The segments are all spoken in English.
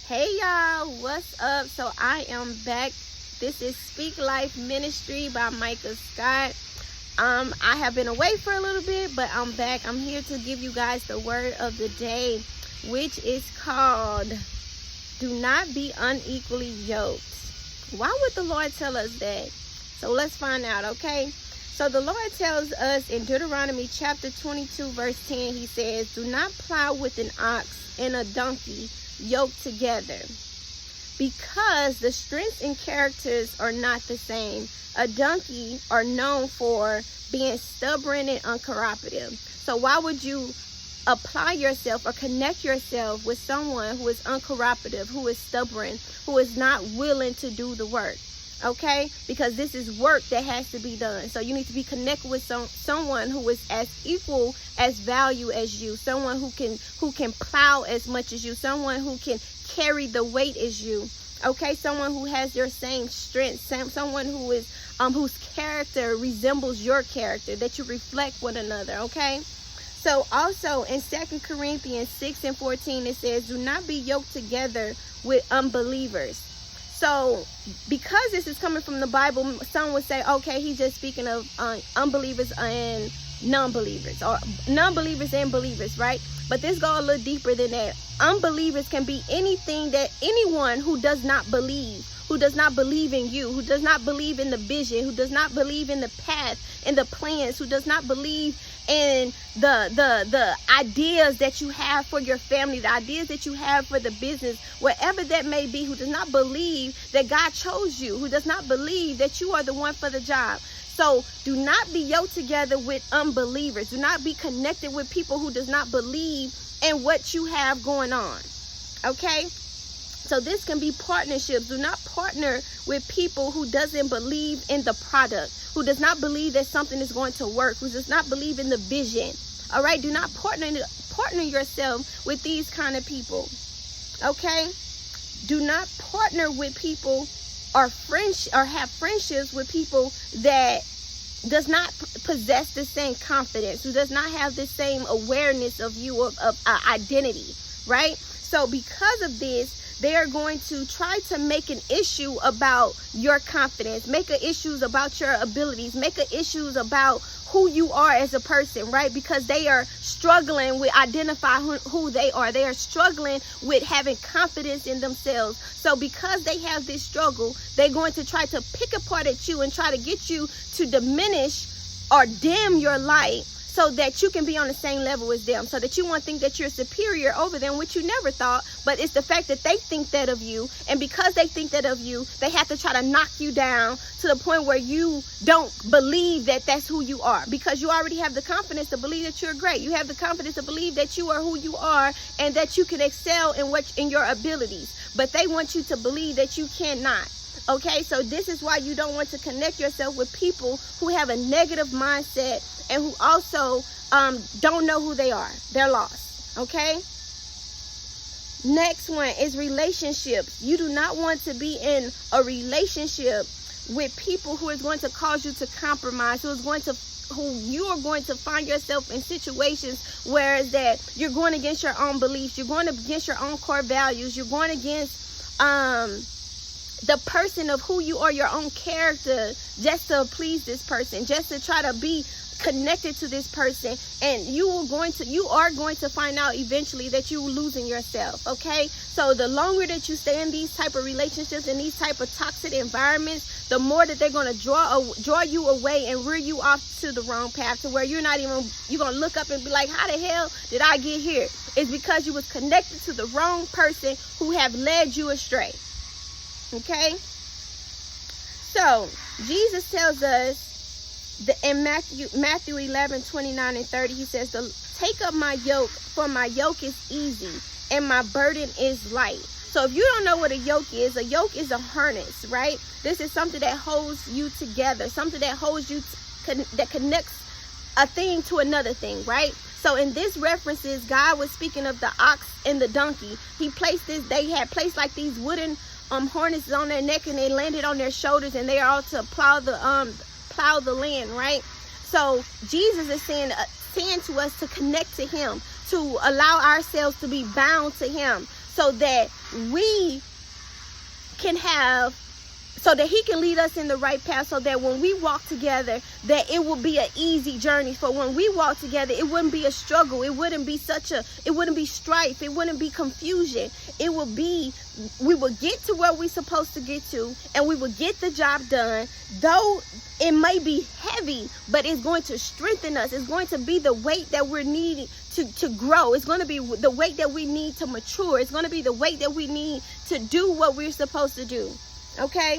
Hey y'all, what's up? So I am back. This is Speak Life Ministry by Micah Scott. I have been away for a little bit, but I'm back. I'm here to give you guys the word of the day, which is called, do not be unequally yoked. Why would the Lord tell us that? So let's find out, okay? So the Lord tells us in Deuteronomy chapter 22, verse 10, he says, do not plow with an ox and a donkey yoked together, because the strengths and characters are not the same. A donkey are known for being stubborn and uncooperative. So why would you apply yourself or connect yourself with someone who is uncooperative, who is stubborn, who is not willing to do the work? Okay, because this is work that has to be done. So you need to be connected with someone who is as equal as value as you, someone who can plow as much as you, someone who can carry the weight as you. Okay, someone who has your same strength, someone who is whose character resembles your character, that you reflect one another. Okay, so also in 2 Corinthians 6:14 it says, do not be yoked together with unbelievers. So because this is coming from the Bible, some would say, okay, he's just speaking of unbelievers and non-believers, or non-believers and believers, right? But this goes a little deeper than that. Unbelievers can be anyone who does not believe, who does not believe in you, who does not believe in the vision, who does not believe in the path and the plans, who does not believe in the ideas that you have for your family, the ideas that you have for the business, whatever that may be, who does not believe that God chose you, who does not believe that you are the one for the job. So do not be yoked together with unbelievers. Do not be connected with people who does not believe in what you have going on. Okay? So this can be partnerships. Do not partner with people who doesn't believe in the product, who does not believe that something is going to work, who does not believe in the vision. All right? Do not partner yourself with these kind of people. Okay? Do not partner with people or have friendships with people that does not possess the same confidence, who does not have the same awareness of you, of identity, right? So because of this, they are going to try to make an issue about your confidence, make an issues about your abilities, make an issues about who you are as a person, right? Because they are struggling with identifying who they are. They are struggling with having confidence in themselves. So because they have this struggle, they're going to try to pick apart at you and try to get you to diminish or dim your light, so that you can be on the same level as them, so that you won't think that you're superior over them, which you never thought. But it's the fact that they think that of you, and because they think that of you, they have to try to knock you down to the point where you don't believe that that's who you are, because you already have the confidence to believe that you're great. You have the confidence to believe that you are who you are and that you can excel in your abilities, but they want you to believe that you cannot. Okay, so this is why you don't want to connect yourself with people who have a negative mindset and who also don't know who they are. They're lost. Okay. Next one is relationships. You do not want to be in a relationship with people who is going to cause you to compromise, who you are going to find yourself in situations where that you're going against your own beliefs, you're going against your own core values, you're going against the person of who you are, your own character, just to please this person, just to try to be connected to this person. And you are going to find out eventually that you're losing yourself. Okay, so the longer that you stay in these type of relationships and these type of toxic environments, the more that they're going to draw you away and rear you off to the wrong path, to where you're going to look up and be like, how the hell did I get here? It's because you was connected to the wrong person who have led you astray. Okay, so Jesus tells us that in Matthew 11:29-30, he says, take up my yoke, for my yoke is easy and my burden is light. So if you don't know what a yoke is a harness, right? This is something that holds you together, something that holds you, that connects a thing to another thing, right? So in this references, God was speaking of the ox and the donkey. They had placed like these wooden harnesses on their neck, and they landed on their shoulders, and they are all to plow the land, right? So Jesus is saying to us to connect to him, to allow ourselves to be bound to him, so that we can have, so that he can lead us in the right path, so that when we walk together, that it will be an easy journey. For when we walk together, it wouldn't be a struggle. It wouldn't be it wouldn't be strife. It wouldn't be confusion. It would be, we would get to where we're supposed to get to, and we would get the job done. Though it may be heavy, but it's going to strengthen us. It's going to be the weight that we're needing to grow. It's going to be the weight that we need to mature. It's going to be the weight that we need to do what we're supposed to do. Okay?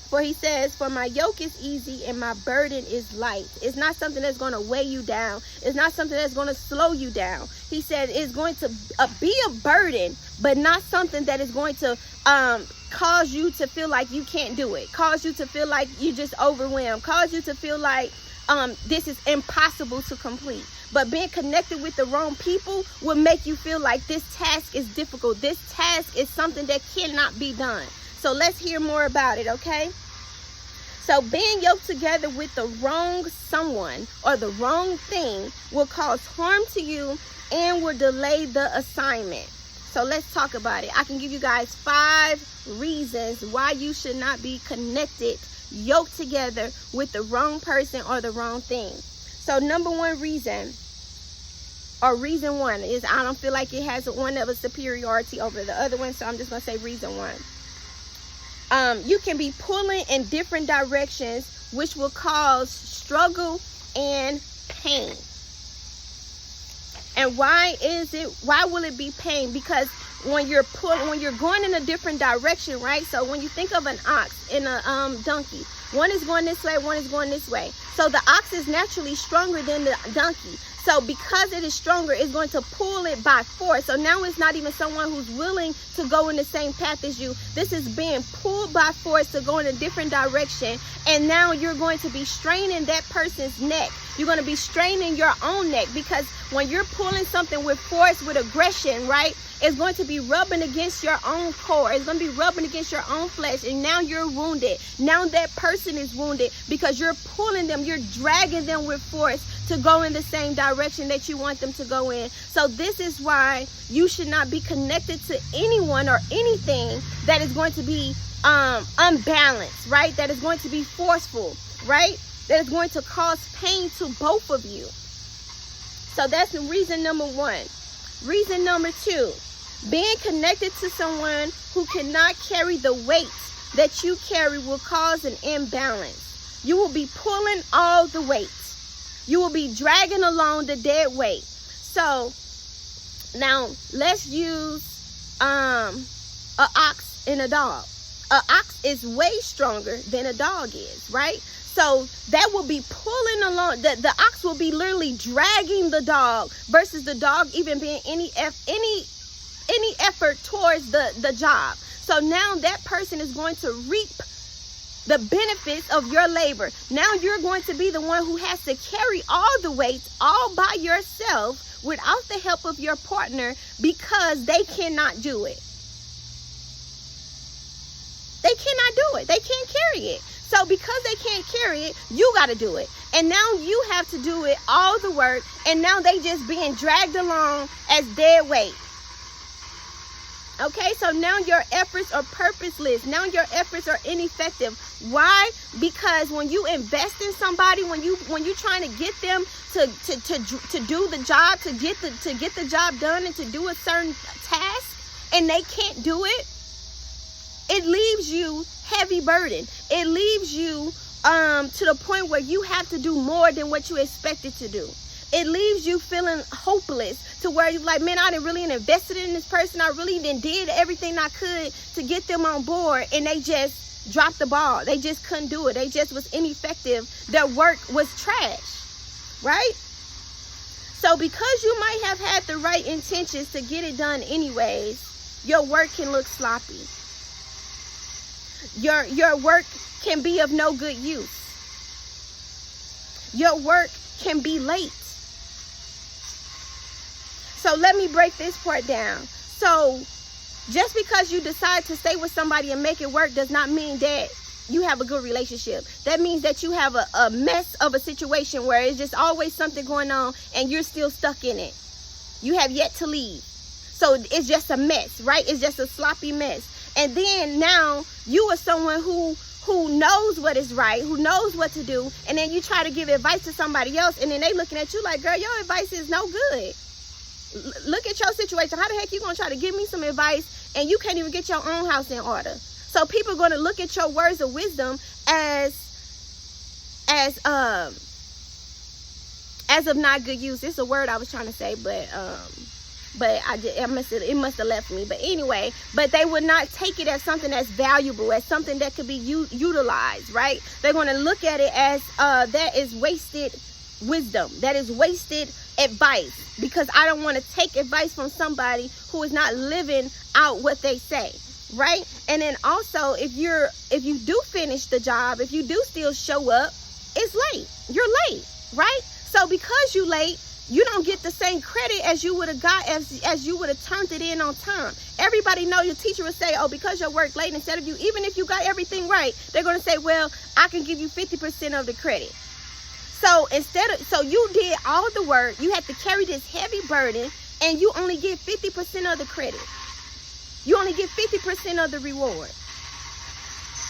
For he says, for my yoke is easy and my burden is light. It's not something that's going to weigh you down. It's not something that's going to slow you down. He said it's going to be a burden, but not something that is going to cause you to feel like you can't do it. Cause you to feel like you're just overwhelmed. Cause you to feel like this is impossible to complete. But being connected with the wrong people will make you feel like this task is difficult. This task is something that cannot be done. So let's hear more about it, okay? So being yoked together with the wrong someone or the wrong thing will cause harm to you and will delay the assignment. So let's talk about it. I can give you guys 5 reasons why you should not be connected, yoked together with the wrong person or the wrong thing. So number 1 reason, or reason 1, is I don't feel like it has one of a superiority over the other one, so I'm just going to say reason 1. You can be pulling in different directions, which will cause struggle and pain. And why will it be pain? Because when you're going in a different direction, right? So when you think of an ox and a donkey, one is going this way, one is going this way. So the ox is naturally stronger than the donkey. So because it is stronger, it's going to pull it by force. So now it's not even someone who's willing to go in the same path as you. This is being pulled by force to go in a different direction. And now you're going to be straining that person's neck. You're going to be straining your own neck, because when you're pulling something with force, with aggression, right, it's going to be rubbing against your own core. It's going to be rubbing against your own flesh. And now you're wounded. Now that person is wounded because you're pulling them. You're dragging them with force to go in the same direction that you want them to go in. So this is why you should not be connected to anyone or anything that is going to be unbalanced, right? That is going to be forceful, right? That is going to cause pain to both of you. So that's reason number 1. Reason number 2, being connected to someone who cannot carry the weight that you carry will cause an imbalance. You will be pulling all the weight. You will be dragging along the dead weight. So now let's use an ox and a dog. An ox is way stronger than a dog is, right? So that will be pulling along, the ox will be literally dragging the dog versus the dog even being any effort towards the job. So now that person is going to reap the benefits of your labor. Now you're going to be the one who has to carry all the weights all by yourself without the help of your partner, because they cannot do it. They cannot do it. They can't carry it. So because they can't carry it, you got to do it. And now you have to do it, all the work, and now they just being dragged along as dead weight. Okay, so now your efforts are purposeless. Now your efforts are ineffective. Why? Because when you invest in somebody, when you trying to get them to do the job, to get the job done and to do a certain task, and they can't do it, it leaves you heavy burden. It leaves you to the point where you have to do more than what you expected to do. It leaves you feeling hopeless, to where you're like, man, I done really invested in this person. I really did everything I could to get them on board, and they just dropped the ball. They just couldn't do it. They just was ineffective. Their work was trash, right? So because you might have had the right intentions to get it done anyways, your work can look sloppy. Your work can be of no good use. Your work can be late. So let me break this part down. So just because you decide to stay with somebody and make it work does not mean that you have a good relationship. That means that you have a mess of a situation where it's just always something going on and you're still stuck in it. You have yet to leave. So it's just a mess, right? It's just a sloppy mess. And then now you are someone who knows what is right, who knows what to do, and then you try to give advice to somebody else, and then they looking at you like, girl, your advice is no good. Look at your situation. How the heck you gonna try to give me some advice and you can't even get your own house in order? So people are gonna look at your words of wisdom as of not good use. It's a word I was trying to say, but it must have left me. But anyway, but they would not take it as something that's valuable, as something that could be utilized, right? They're going to look at it as that is wasted wisdom, that is wasted advice, because I don't want to take advice from somebody who is not living out what they say, right? And then also, if you do finish the job, if you do still show up, it's late. You're late, right? So because you late, you don't get the same credit as you would have got as you would have turned it in on time. Everybody know your teacher would say, oh, because your work late, instead of you, even if you got everything right, they're going to say, well, I can give you 50% of the credit. So so you did all the work, you had to carry this heavy burden, and you only get 50% of the credit. You only get 50% of the reward,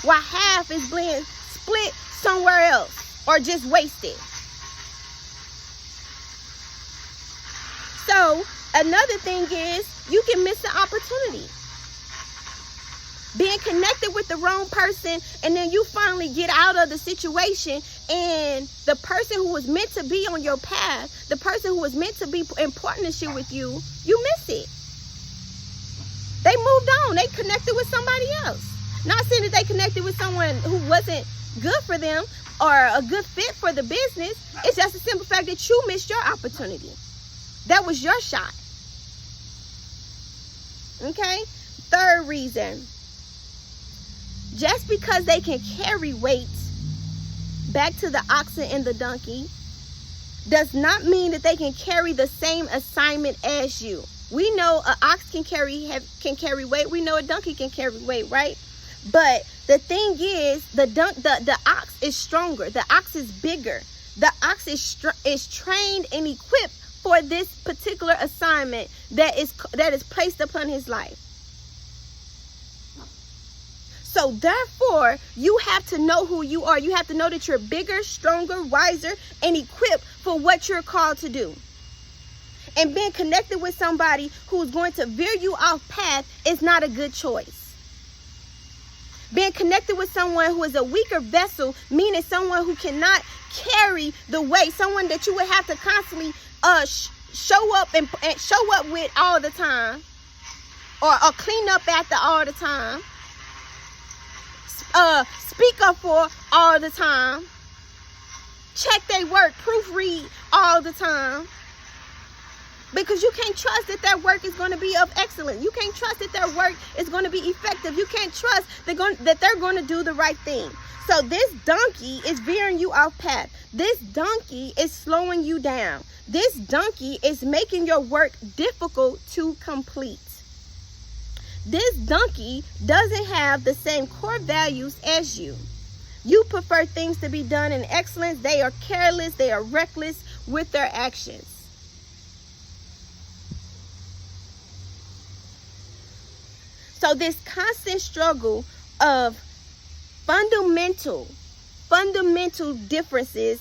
while half is split somewhere else or just wasted. So another thing is you can miss an opportunity. Being connected with the wrong person, and then you finally get out of the situation, and the person who was meant to be on your path, the person who was meant to be in partnership with you, you miss it. They moved on. They connected with somebody else. Not saying that they connected with someone who wasn't good for them or a good fit for the business. It's just a simple fact that you missed your opportunity. That was your shot. Okay? Third reason. Just because they can carry weight, back to the oxen and the donkey, does not mean that they can carry the same assignment as you. We know an ox can carry weight. We know a donkey can carry weight, right? But the thing is, the ox is stronger. The ox is bigger. The ox is trained and equipped for this particular assignment that is placed upon his life. So therefore, you have to know who you are. You have to know that you're bigger, stronger, wiser, and equipped for what you're called to do. And being connected with somebody who's going to veer you off path is not a good choice. Being connected with someone who is a weaker vessel, meaning someone who cannot carry the weight, someone that you would have to constantly show up and show up with all the time, or clean up after all the time, speak up for all the time, check their work, proofread all the time, because you can't trust that their work is going to be of excellence. You can't trust that their work is going to be effective. You can't trust that they're going to do the right thing. So this donkey is veering you off path. This donkey is slowing you down. This donkey is making your work difficult to complete. This donkey doesn't have the same core values as you. You prefer things to be done in excellence. They are careless. They are reckless with their actions. So this constant struggle of fundamental differences